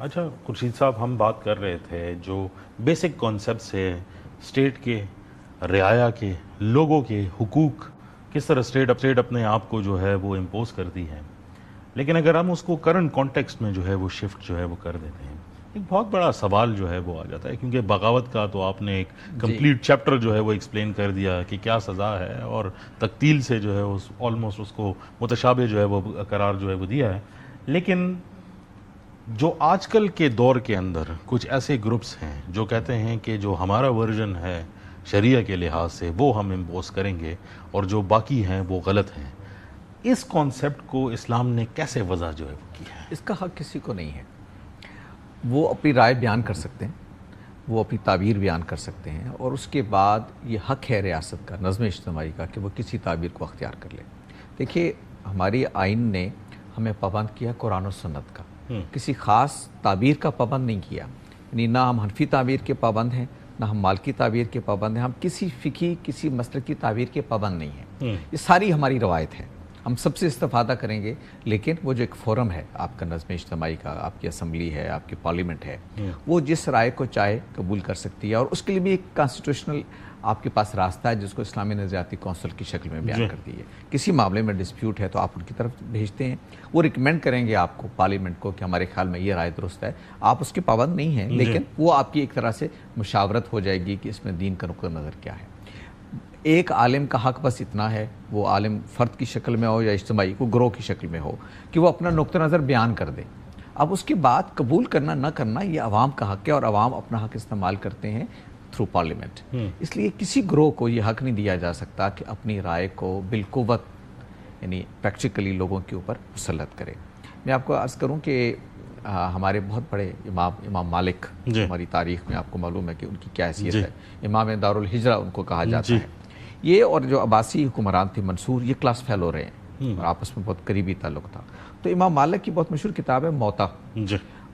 اچھا خورشید صاحب، ہم بات کر رہے تھے جو بیسک کانسیپٹس ہے اسٹیٹ کے، رعایا کے، لوگوں کے حقوق، کس طرح اسٹیٹ اپنے آپ کو جو ہے وہ امپوز کرتی ہے. لیکن اگر ہم اس کو کرنٹ کانٹیکسٹ میں جو ہے وہ شفٹ جو ہے وہ کر دیتے ہیں، ایک بہت بڑا سوال جو ہے وہ آ جاتا ہے، کیونکہ بغاوت کا تو آپ نے ایک کمپلیٹ چیپٹر جو ہے وہ ایکسپلین کر دیا کہ کیا سزا ہے، اور تقتیل سے جو ہے آلموسٹ اس کو متشابہ جو ہے وہ قرار جو ہے وہ دیا ہے. لیکن جو آج کل کے دور کے اندر کچھ ایسے گروپس ہیں جو کہتے ہیں کہ جو ہمارا ورژن ہے شریعہ کے لحاظ سے وہ ہم امپوز کریں گے اور جو باقی ہیں وہ غلط ہیں، اس کانسیپٹ کو اسلام نے کیسے وضع جو ہے وہ کی ہے؟ اس کا حق کسی کو نہیں ہے. وہ اپنی رائے بیان کر سکتے ہیں، وہ اپنی تعبیر بیان کر سکتے ہیں، اور اس کے بعد یہ حق ہے ریاست کا، نظم اجتماعی کا، کہ وہ کسی تعبیر کو اختیار کر لے. دیکھیے، ہماری آئین نے ہمیں پابند کیا قرآن و سنت کا، کسی خاص تعبیر کا پابند نہیں کیا. یعنی نہ ہم حنفی تعبیر کے پابند ہیں، نہ ہم مالکی تعبیر کے پابند ہیں، ہم کسی فقہی کسی مسلک کی تعبیر کے پابند نہیں ہیں. یہ ساری ہماری روایت ہے، ہم سب سے استفادہ کریں گے. لیکن وہ جو ایک فورم ہے آپ کا نظم اجتماعی کا، آپ کی اسمبلی ہے، آپ کی پارلیمنٹ ہے، وہ جس رائے کو چاہے قبول کر سکتی ہے، اور اس کے لیے بھی ایک کانسٹیٹیوشنل آپ کے پاس راستہ ہے جس کو اسلامی نظریاتی کونسل کی شکل میں بیان کرتی ہے. کسی معاملے میں ڈسپیوٹ ہے تو آپ ان کی طرف بھیجتے ہیں، وہ ریکمینڈ کریں گے آپ کو پارلیمنٹ کو کہ ہمارے خیال میں یہ رائے درست ہے. آپ اس کے پابند نہیں ہیں، لیکن وہ آپ کی ایک طرح سے مشاورت ہو جائے گی کہ اس میں دین کا نقطہ نظر کیا ہے. ایک عالم کا حق بس اتنا ہے، وہ عالم فرد کی شکل میں ہو یا اجتماعی کو گروہ کی شکل میں ہو، کہ وہ اپنا نقطہ نظر بیان کر دے. اب اس کے بعد قبول کرنا نہ کرنا یہ عوام کا حق ہے، اور عوام اپنا حق استعمال کرتے ہیں تھرو پارلیمنٹ. اس لیے کسی گروہ کو یہ حق نہیں دیا جا سکتا کہ اپنی رائے کو بالقوت یعنی پریکٹیکلی لوگوں کے اوپر مسلط کرے. میں آپ کو عرض کروں کہ ہمارے بہت بڑے امام مالک، ہماری تاریخ میں آپ کو معلوم ہے کہ ان کی کیا حیثیت ہے. امام دار الہجرہ ان کو کہا جاتا ہے. یہ اور جو عباسی حکمران تھے منصور، یہ کلاس فیلو رہے ہیں اور آپس میں بہت قریبی تعلق تھا. تو امام مالک کی بہت مشہور کتاب ہے موطا.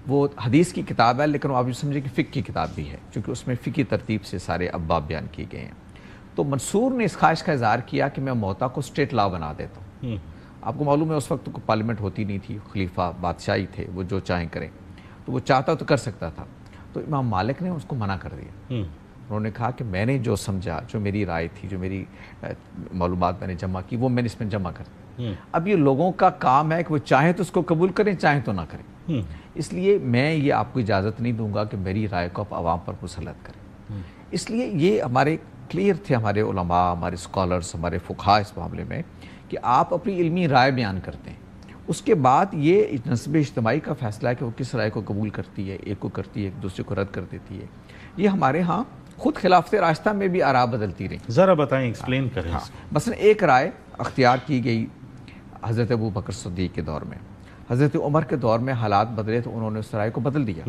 وہ حدیث کی کتاب ہے، لیکن وہ آپ یہ سمجھیں کہ فقہ کی کتاب بھی ہے، کیونکہ اس میں فقہی ترتیب سے سارے ابواب بیان کیے گئے ہیں. تو منصور نے اس خواہش کا اظہار کیا کہ میں موطا کو اسٹیٹ لا بنا دیتا ہوں. آپ کو معلوم ہے اس وقت کو پارلیمنٹ ہوتی نہیں تھی، خلیفہ بادشاہی تھے، وہ جو چاہیں کریں. تو وہ چاہتا تو کر سکتا تھا. تو امام مالک نے اس کو منع کر دیا. انہوں نے کہا کہ میں نے جو سمجھا، جو میری رائے تھی، جو میری معلومات میں نے جمع کی، وہ میں نے اس میں جمع کر دی. اب یہ لوگوں کا کام ہے کہ وہ چاہیں تو اس کو قبول کریں، چاہیں تو نہ کریں. اس لیے میں یہ آپ کو اجازت نہیں دوں گا کہ میری رائے کو آپ عوام پر مسلط کریں. اس لیے یہ ہمارے کلیئر تھے، ہمارے علماء، ہمارے اسکالرس، ہمارے فقہاء اس معاملے میں، کہ آپ اپنی علمی رائے بیان کرتے ہیں. اس کے بعد یہ نسب اجتماعی کا فیصلہ ہے کہ وہ کس رائے کو قبول کرتی ہے، ایک کو کرتی ہے، ایک دوسرے کو رد کر دیتی ہے. یہ ہمارے ہاں خود خلافت راستہ میں بھی آراء بدلتی رہی. ذرا بتائیں، ایکسپلین کریں. مثلا ایک رائے اختیار کی گئی حضرت ابو بکر صدیق کے دور میں، حضرت عمر کے دور میں حالات بدلے تو انہوں نے اس رائے کو بدل دیا.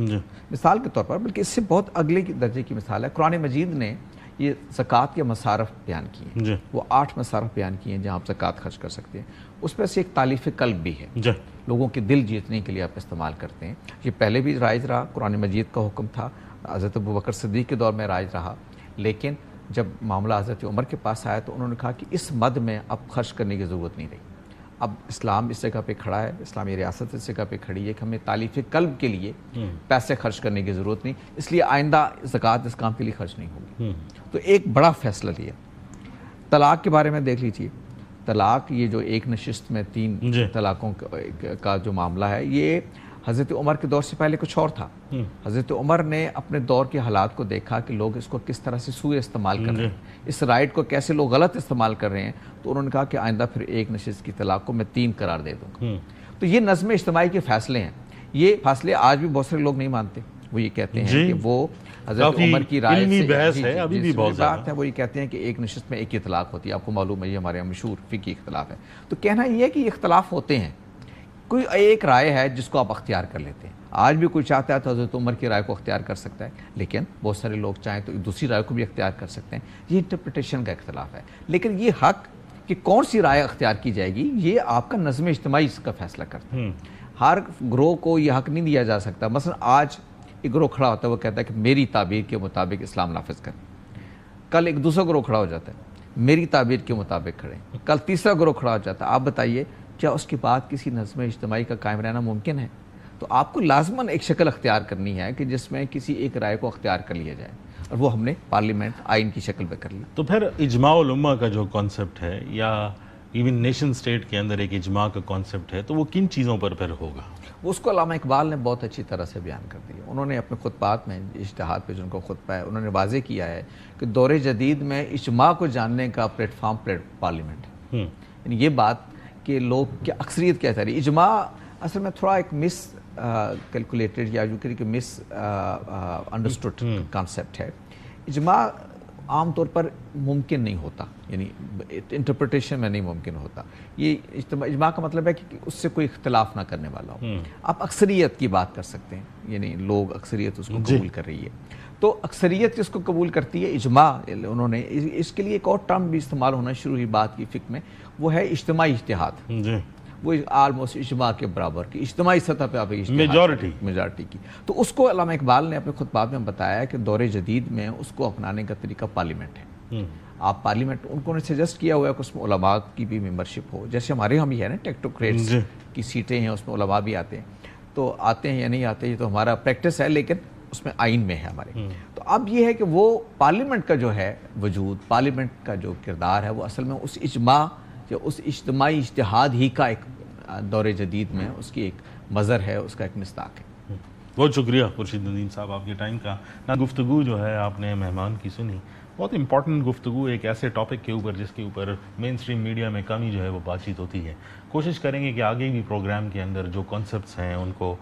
مثال کے طور پر، بلکہ اس سے بہت اگلے درجے کی مثال ہے، قرآن مجید نے یہ زکوٰۃ کے مصارف بیان کیے ہیں. وہ 8 مصارف بیان کیے ہیں جہاں آپ زکوٰۃ خرچ کر سکتے ہیں. اس پر سے ایک تالیف قلب بھی ہے، لوگوں کے دل جیتنے کے لیے آپ استعمال کرتے ہیں. یہ پہلے بھی رائج رہا، قرآن مجید کا حکم تھا، حضرت ابو بکر صدیق کے دور میں رائج رہا. لیکن جب معاملہ حضرت عمر کے پاس آیا تو انہوں نے کہا کہ اس مد میں اب خرچ کرنے کی ضرورت نہیں رہی. اب اسلام اس جگہ پہ کھڑا ہے، اسلامی ریاست اس جگہ پہ کھڑی ہے کہ ہمیں تالیف قلب کے لیے پیسے خرچ کرنے کی ضرورت نہیں، اس لیے آئندہ زکوٰۃ اس کام کے لیے خرچ نہیں ہوگی. تو ایک بڑا فیصلہ لیا. طلاق کے بارے میں دیکھ لیجیے. طلاق، یہ جو ایک نشست میں 3 طلاقوں کا جو معاملہ ہے، یہ حضرت عمر کے دور سے پہلے کچھ اور تھا. حضرت عمر نے اپنے دور کے حالات کو دیکھا کہ لوگ اس کو کس طرح سے سوء استعمال کر رہے ہیں، اس رائٹ کو کیسے لوگ غلط استعمال کر رہے ہیں. تو انہوں نے کہا کہ آئندہ پھر ایک نشست کی طلاق کو میں 3 قرار دے دوں گا. تو یہ نظم اجتماعی کے فیصلے ہیں. یہ فیصلے آج بھی بہت سارے لوگ نہیں مانتے. وہ یہ کہتے ہیں کہ وہ حضرت عمر کی رائے سے ابھی بھی بہت بات ہے. وہ یہ کہتے ہیں کہ ایک نشست میں ایک ہی طلاق ہوتی ہے. آپ کو معلوم ہے یہ ہمارے یہاں مشہور فقہی اختلاف ہے. تو کہنا یہ ہے کہ یہ اختلاف ہوتے ہیں، کوئی ایک رائے ہے جس کو آپ اختیار کر لیتے ہیں. آج بھی کوئی چاہتا ہے تو حضرت عمر کی رائے کو اختیار کر سکتا ہے، لیکن بہت سارے لوگ چاہیں تو دوسری رائے کو بھی اختیار کر سکتے ہیں. یہ انٹرپریٹیشن کا اختلاف ہے. لیکن یہ حق کہ کون سی رائے اختیار کی جائے گی، یہ آپ کا نظم اجتماعی اس کا فیصلہ کرتا ہے. ہر گروہ کو یہ حق نہیں دیا جا سکتا. مثلا آج ایک گروہ کھڑا ہوتا ہے، وہ کہتا ہے کہ میری تعبیر کے مطابق اسلام نافذ کریں. کل ایک دوسرا گروہ کھڑا ہو جاتا ہے، میری تعبیر کے مطابق کھڑے. کل تیسرا گروہ کھڑا ہو جاتا ہے. آپ بتائیے کیا اس کے بعد کسی نظم اجتماعی کا قائم رہنا ممکن ہے؟ تو آپ کو لازماً ایک شکل اختیار کرنی ہے کہ جس میں کسی ایک رائے کو اختیار کر لیا جائے، اور وہ ہم نے پارلیمنٹ آئین کی شکل میں کر لی. تو پھر اجماع الامہ کا جو کانسیپٹ ہے یا ایون نیشن سٹیٹ کے اندر ایک اجماع کا کانسیپٹ ہے تو وہ کن چیزوں پر پھر ہوگا؟ اس کو علامہ اقبال نے بہت اچھی طرح سے بیان کر دیا. انہوں نے اپنے خطبات میں، اجتہاد پہ جن کو خطبہ ہے، انہوں نے واضح کیا ہے کہ دور جدید میں اجماع کو جاننے کا پلیٹ فارم پارلیمنٹ ہے. یعنی یہ بات کہ لوگ کیا اکثریت کیا چاہ رہی ہے. اجماع اصل میں تھوڑا ایک مس کیلکولیٹڈ یا یوں کہ مس انڈرسٹوڈ کانسیپٹ ہے. اجماع عام طور پر ممکن نہیں ہوتا، یعنی انٹرپریٹیشن میں نہیں ممکن ہوتا. یہ اجماع کا مطلب ہے کہ اس سے کوئی اختلاف نہ کرنے والا ہو. آپ اکثریت کی بات کر سکتے ہیں، یعنی لوگ اکثریت اس کو قبول کر رہی ہے. تو اکثریت اس کو قبول کرتی ہے. اجماع انہوں نے اس کے لیے ایک اور ٹرم بھی استعمال ہونا شروع ہوئی بات کی فقہ میں، وہ ہے اجتماعی اجتہاد. وہ آلموسٹ اجماع کے برابر کی اجتماعی سطح پہ آپ میجارٹی کی. تو اس کو علامہ اقبال نے اپنے خطبات میں بتایا کہ دور جدید میں اس کو اپنانے کا طریقہ پارلیمنٹ ہے. آپ پارلیمنٹ، ان کو نے سجیسٹ کیا ہوا ہے کہ اس میں علماء کی بھی ممبرشپ ہو، جیسے ہمارے یہاں بھی ہے نا ٹیکٹوکریٹس کی سیٹیں ہیں، اس میں علماء بھی آتے ہیں. تو آتے ہیں یا نہیں آتے یہ تو ہمارا پریکٹس ہے، لیکن اس میں آئین میں ہے ہمارے. تو اب یہ ہے کہ وہ پارلیمنٹ کا جو ہے وجود، پارلیمنٹ کا جو کردار ہے، وہ اصل میں اس اجماع یا اس اجتماعی اجتہاد ہی کا ایک دور جدید میں اس کی ایک مظہر ہے، اس کا ایک مصداق ہے. بہت شکریہ خورشید ندیم صاحب آپ کے ٹائم کا. گفتگو جو ہے آپ نے مہمان کی سنی، بہت امپورٹنٹ گفتگو ایک ایسے ٹاپک کے اوپر جس کے اوپر مین اسٹریم میڈیا میں کم ہی جو ہے وہ بات چیت ہوتی ہے. کوشش کریں گے کہ آگے بھی پروگرام کے اندر جو کانسیپٹس ہیں ان کو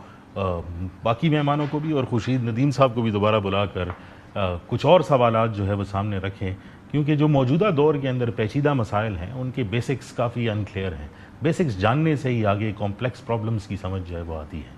باقی مہمانوں کو بھی اور خورشید ندیم صاحب کو بھی دوبارہ بلا کر کچھ اور سوالات جو ہے وہ سامنے رکھیں، کیونکہ جو موجودہ دور کے اندر پیچیدہ مسائل ہیں ان کے بیسکس کافی انکلیئر ہیں. بیسکس جاننے سے ہی آگے کمپلیکس پرابلمس کی سمجھ جو ہے وہ آتی ہے.